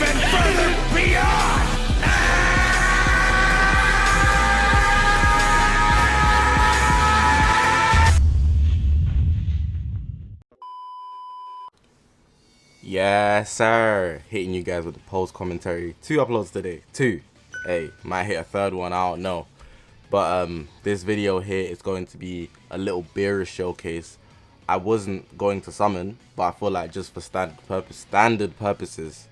even further beyond! Yes, sir. Hitting you guys with the post commentary. 2 uploads today. 2. Hey, might hit a 3rd one. I don't know. But this video here is going to be a little Beerus showcase. I wasn't going to summon, but I feel like just for standard purposes,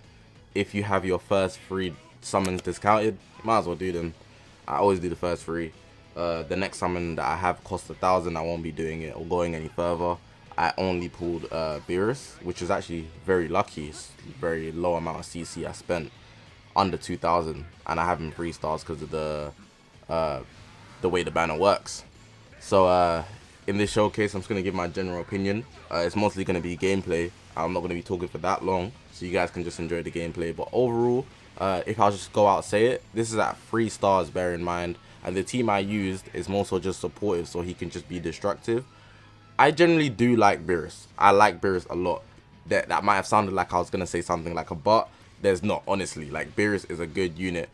if you have your first 3 summons discounted, you might as well do them. I always do the first 3. The next summon that I have cost 1,000. I won't be doing it or going any further. I only pulled Beerus, which is actually very lucky. It's very low amount of CC I spent, under 2,000, and I have him 3 stars because of the way the banner works. So in this showcase, I'm just gonna give my general opinion. It's mostly gonna be gameplay. I'm not gonna be talking for that long, so you guys can just enjoy the gameplay. But overall, if I'll just go out and say it, this is at 3 stars. Bear in mind, and the team I used is more so just supportive, so he can just be destructive. I generally do like Beerus. I like Beerus a lot. That might have sounded like I was gonna say something like a but. There's not, honestly. Like, Beerus is a good unit.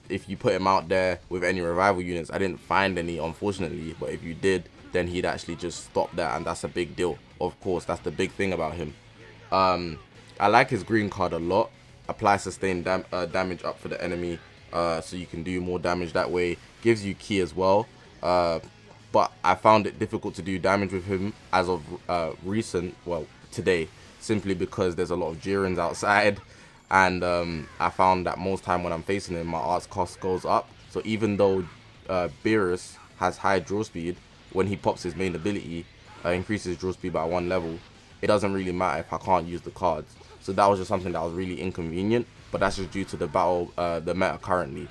If you put him out there with any revival units, I didn't find any, unfortunately. But if you did, then he'd actually just stop that, and that's a big deal. Of course, that's the big thing about him. I like his green card a lot. Apply sustained damage up for the enemy, so you can do more damage that way. Gives you key as well. But I found it difficult to do damage with him as of today, simply because there's a lot of Jirans outside, and I found that most time when I'm facing him, my arts cost goes up. So even though Beerus has high draw speed, when he pops his main ability, increases draw speed by 1 level, it doesn't really matter if I can't use the cards. So that was just something that was really inconvenient, but that's just due to the meta currently.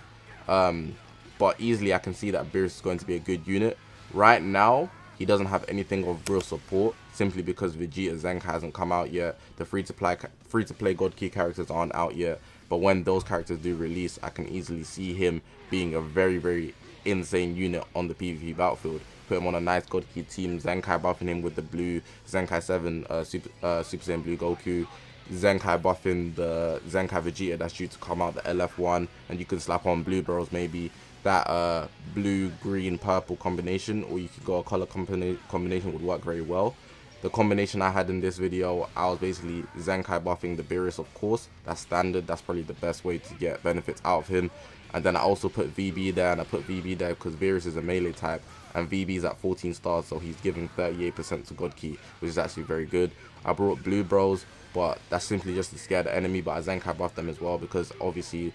But easily I can see that Beerus is going to be a good unit. Right now, he doesn't have anything of real support, simply because Vegeta Zenkai hasn't come out yet. The free-to-play God Key characters aren't out yet. But when those characters do release, I can easily see him being a very, very insane unit on the PvP battlefield. Put him on a nice God Key team, Zenkai buffing him with the blue Zenkai 7 Super Saiyan Blue Goku, Zenkai buffing the Zenkai Vegeta that's due to come out, the LF1, and you can slap on Blue Bros maybe. That blue, green, purple combination, or you could go a color combination, would work very well. The combination I had in this video, I was basically Zenkai buffing the Beerus, of course. That's standard. That's probably the best way to get benefits out of him. And then I also put VB there, and I put VB there because Beerus is a melee type, and VB is at 14 stars, so he's giving 38% to God Key, which is actually very good. I brought Blue Bros, but that's simply just to scare the enemy, but I Zenkai buffed them as well because obviously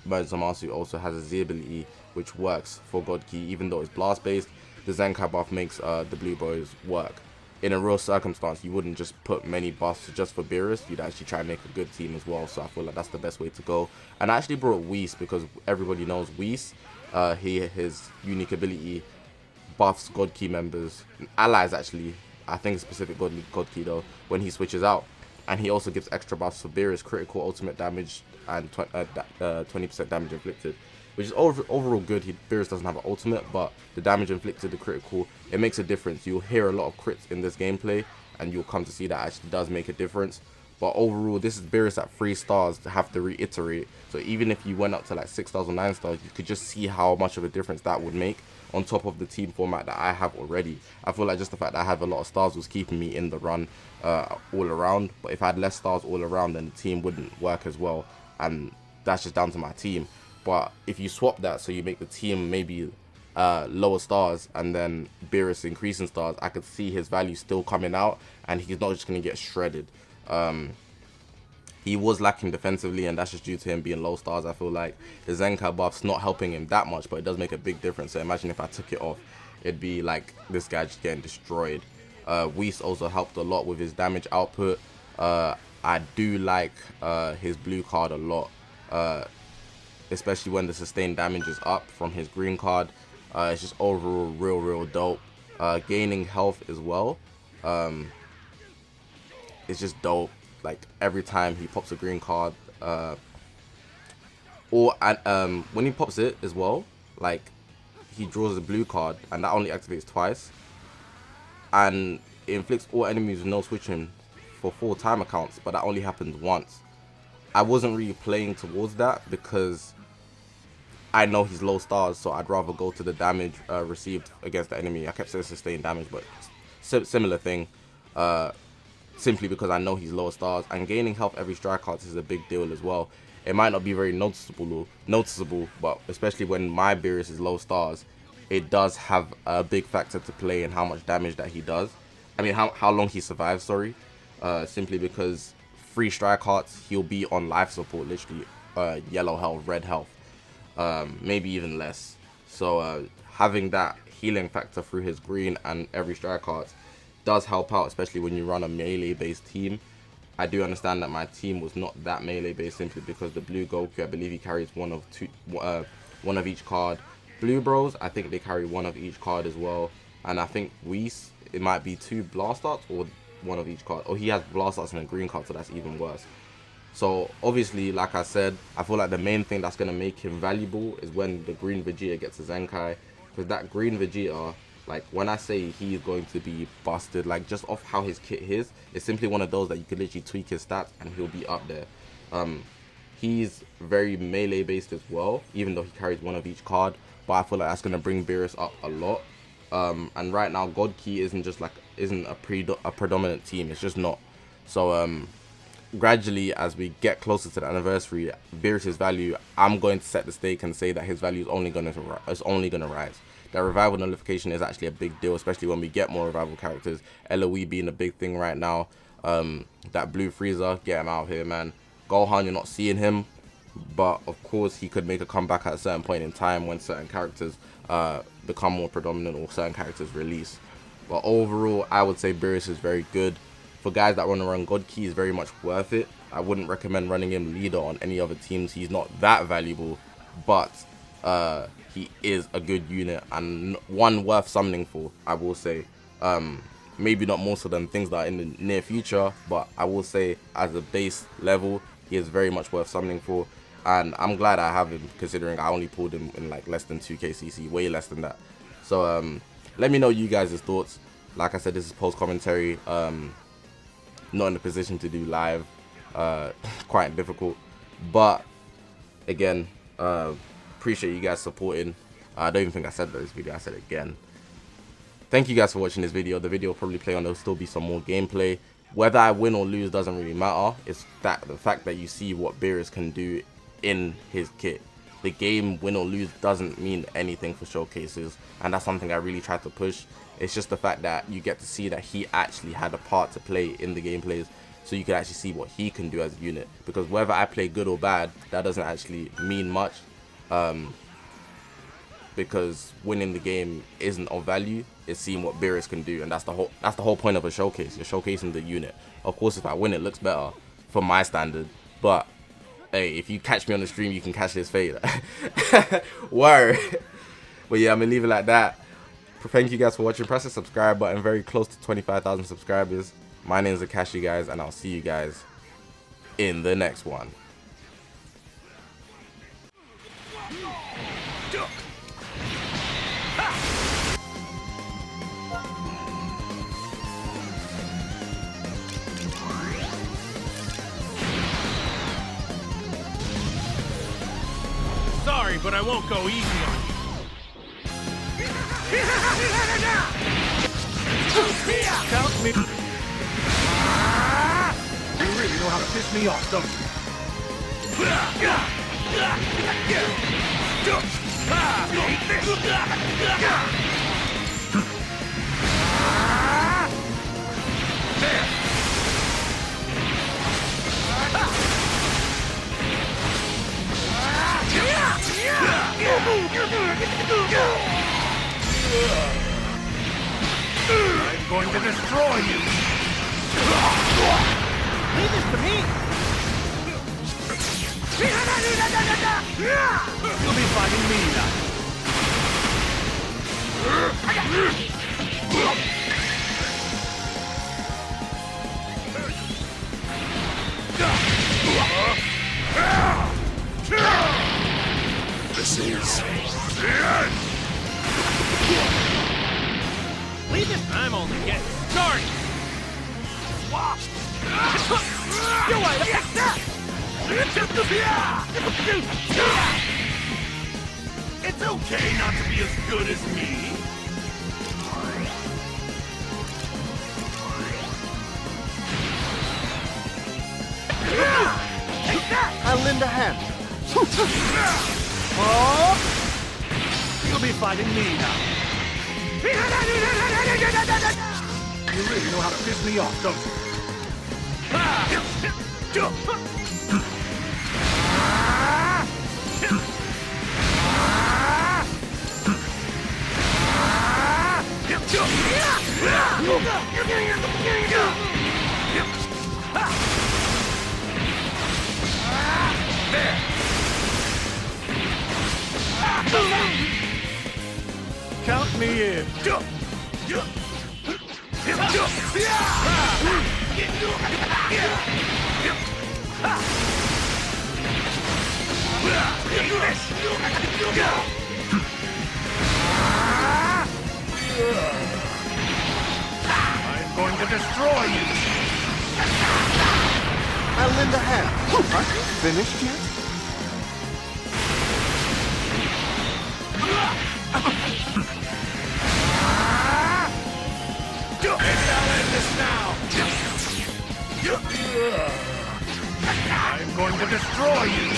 Zamasu also has a Z ability which works for God Key. Even though it's blast based, the Zenkai buff makes the Blue Bros work. In a real circumstance, you wouldn't just put many buffs just for Beerus, you'd actually try and make a good team as well, so I feel like that's the best way to go. And I actually brought Whis because everybody knows Whis. His unique ability buffs God Key members, allies actually, I think specific God Key though, when he switches out. And he also gives extra buffs for Beerus, critical ultimate damage, and 20% damage inflicted, which is overall good. Beerus doesn't have an ultimate, but the damage inflicted, the critical, it makes a difference. You'll hear a lot of crits in this gameplay, and you'll come to see that actually does make a difference. But overall, this is Beerus at 3 stars, to have to reiterate. So even if you went up to like 6 stars or 9 stars, you could just see how much of a difference that would make on top of the team format that I have already. I feel like just the fact that I have a lot of stars was keeping me in the run all around. But if I had less stars all around, then the team wouldn't work as well. And that's just down to my team. But if you swap that, so you make the team maybe lower stars and then Beerus increasing stars, I could see his value still coming out, and he's not just going to get shredded. He was lacking defensively, and that's just due to him being low stars. I feel like the Zenkai buff's not helping him that much, but it does make a big difference. So imagine if I took it off, it'd be like this guy just getting destroyed. Whis also helped a lot with his damage output. I do like his blue card a lot, especially when the sustained damage is up from his green card. It's just overall real dope. Gaining health as well, it's just dope. Like every time he pops a green card, when he pops it as well, like he draws a blue card, and that only activates twice, and it inflicts all enemies with no switching for 4 timer counts, but that only happens once. I wasn't really playing towards that because I know he's low stars, so I'd rather go to the damage received against the enemy. I kept saying sustained damage, but similar thing. Simply because I know he's lower stars, and gaining health every strike cards is a big deal as well. It might not be very noticeable, but especially when my Beerus is low stars, it does have a big factor to play in how much damage that he does. I mean, how long he survives, sorry. Simply because 3 strike cards, he'll be on life support, literally yellow health, red health, maybe even less. So having that healing factor through his green and every strike cards does help out, especially when you run a melee based team. I do understand that my team was not that melee based simply because the blue Goku, I believe he carries one of each card. Blue Bros, I think they carry one of each card as well, and I think Whis, it might be 2 blast arts or one of each card. Oh, he has blast arts and a green card, so that's even worse. So obviously, like I said, I feel like the main thing that's gonna make him valuable is when the green Vegeta gets a Zenkai, because that green Vegeta, like when I say he's going to be busted, like just off how his kit is, it's simply one of those that you could literally tweak his stats and he'll be up there. He's very melee based as well, even though he carries one of each card, but I feel like that's gonna bring Beerus up a lot. And right now, God Key isn't a predominant team. It's just not. So gradually, as we get closer to the anniversary, Beerus's value, I'm going to set the stake and say that his value is only gonna rise. That revival notification is actually a big deal, especially when we get more revival characters. LOE being a big thing right now. That blue Frieza, get him out of here, man. Gohan, you're not seeing him, but of course he could make a comeback at a certain point in time when certain characters become more predominant or certain characters release. But overall, I would say Beerus is very good. For guys that want to run God Key, is very much worth it. I wouldn't recommend running him leader on any other teams. He's not that valuable, but he is a good unit and one worth summoning for, I will say. Maybe not most of them things that are in the near future, but I will say as a base level, he is very much worth summoning for. And I'm glad I have him, considering I only pulled him in like less than 2k CC, way less than that. So let me know you guys' thoughts. Like I said, this is post commentary. Not in a position to do live, quite difficult, but again, appreciate you guys supporting. I don't even think I said that this video, I said it again. Thank you guys for watching this video. The video will probably play on, there'll still be some more gameplay. Whether I win or lose doesn't really matter. It's that the fact that you see what Beerus can do in his kit. The game, win or lose, doesn't mean anything for showcases, and that's something I really try to push. It's just the fact that you get to see that he actually had a part to play in the gameplays, so you can actually see what he can do as a unit. Because whether I play good or bad, that doesn't actually mean much, because winning the game isn't of value. It's seeing what Beerus can do, and that's the whole point of a showcase. You're showcasing the unit. Of course, if I win, it looks better for my standard, but hey, if you catch me on the stream, you can catch this fade. Word. But yeah, I'm gonna leave it like that. Thank you guys for watching. Press the subscribe button. Very close to 25,000 subscribers. My name is Zakashi, guys, and I'll see you guys in the next one. Sorry, but I won't go easy on you. Count me. You really know how to piss me off, don't I'm going to destroy you! Leave this to me! You'll be fighting me now. This is the end! Leave this. I'm only getting started. You're right. It's okay not to be as good as me. Take that! I'll lend a hand. Oh! You'll be fighting me now. You really know how to piss me off, don't you? There! Count me in. I'm going to destroy you. I'll lend a hand. Aren't you finished yet? Maybe I'll end this now. I'm going to destroy you.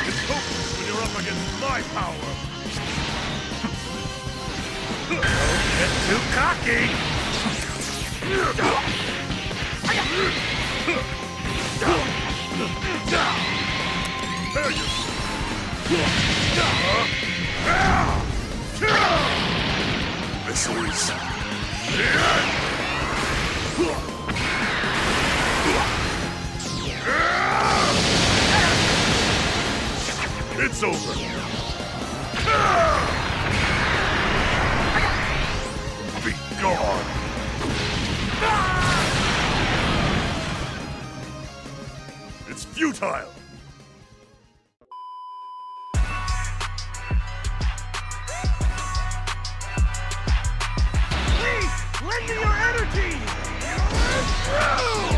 It's hopeless when you're up against my power. Don't get too cocky. There you Missiles. It's over. Be gone. It's futile. Please, lend me your energy! You're through!